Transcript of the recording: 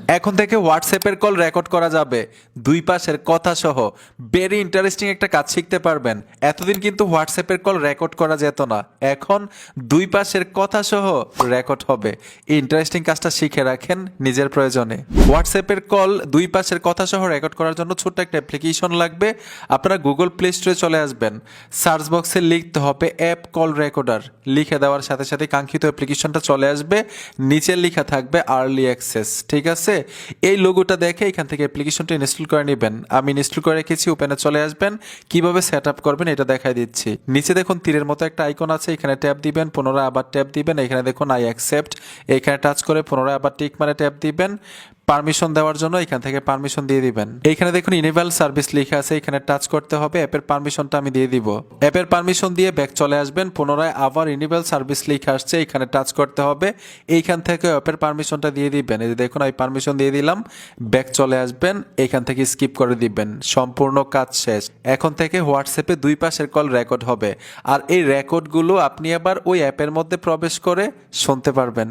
এখন থেকে হোয়াটসঅ্যাপের কল রেকর্ড করা যাবে দুই পাশের কথা সহ। ভেরি ইন্টারেস্টিং একটা কাজ শিখতে পারবেন। এতদিন কিন্তু হোয়াটসঅ্যাপের কল রেকর্ড করা যেত না, এখন দুই পাশের কথা সহ রেকর্ড হবে। এই ইন্টারেস্টিং কাজটা শিখে রাখেন নিজের প্রয়োজনে। হোয়াটসঅ্যাপের কল দুই পাশের কথা সহ রেকর্ড করার জন্য ছোট্ট একটা অ্যাপ্লিকেশন লাগবে। আপনারা গুগল প্লে স্টোরে চলে আসবেন, সার্চ বক্সে লিখতে হবে অ্যাপ কল রেকর্ডার। লিখে দেওয়ার সাথে সাথে কাঙ্ক্ষিত অ্যাপ্লিকেশনটা চলে আসবে, নিচে লেখা থাকবে আর্লি অ্যাক্সেস। ঠিক আছে, এই লোগোটা দেখে এখান থেকে অ্যাপ্লিকেশনটা ইনস্টল করে নেবেন। আমি ইনস্টল করে রেখেছি, ওপেনে চলে আসবেন। কিভাবে সেট আপ করবেন এটা দেখাই দিচ্ছি। নিচে দেখুন তীরের মতো একটা আইকন আছে, এখানে ট্যাপ দিবেন, পুনরায় আবার ট্যাপ দিবেন। এখানে দেখুন আই অ্যাকসেপ্ট, এখানে টাচ করে পুনরায় আবার টিক মারে ট্যাপ দিবেন। পারমিশন দেওয়ার জন্য এখান থেকে পারমিশন দিয়ে দিবেন। এইখানে দেখুন ইনেবল সার্ভিস লেখা আছে, এখানে টাচ করতে হবে। অ্যাপের পারমিশনটা আমি দিয়ে দিব। অ্যাপের পারমিশন দিয়ে ব্যাক চলে আসবেন, পুনরায় আবার ইনেবল সার্ভিস লেখা আসছে, এখানে টাচ করতে হবে। এইখান থেকে অ্যাপের পারমিশনটা দিয়ে দিবেন। এই যে দেখুন আমি পারমিশন দিয়ে দিলাম, ব্যাক চলে আসবেন, এখান থেকে স্কিপ করে দিবেন। সম্পূর্ণ কাজ শেষ। এখন থেকে হোয়াটসঅ্যাপে দুই পাশের কল রেকর্ড হবে, আর এই রেকর্ডগুলো আপনি আবার ওই অ্যাপের মধ্যে প্রবেশ করে শুনতে পারবেন।